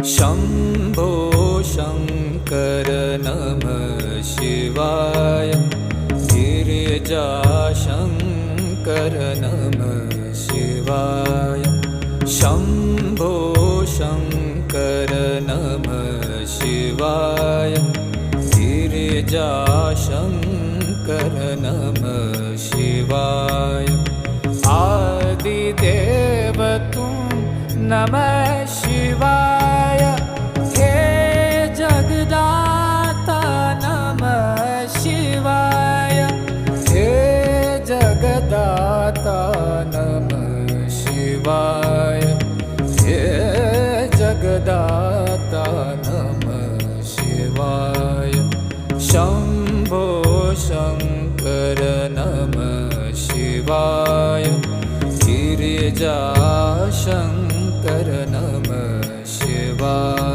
शम्भो शङ्कर नमः शिवाय। गिरिजाशङ्कर नमः शिवाय। शम्भो शङ्कर नमः शिवाय। गिरिजाशङ्कर नमः शिवाय। आदिदेव तुम नमः शिवाय। हे जगदाता नमः शिवाय। हे जगदाता नमः शिवाय। हे जगदाता नमः शिवाय। शम्भो शङ्कर नमः शिवाय। गिरिजाशङ्कर नमः शिवाय।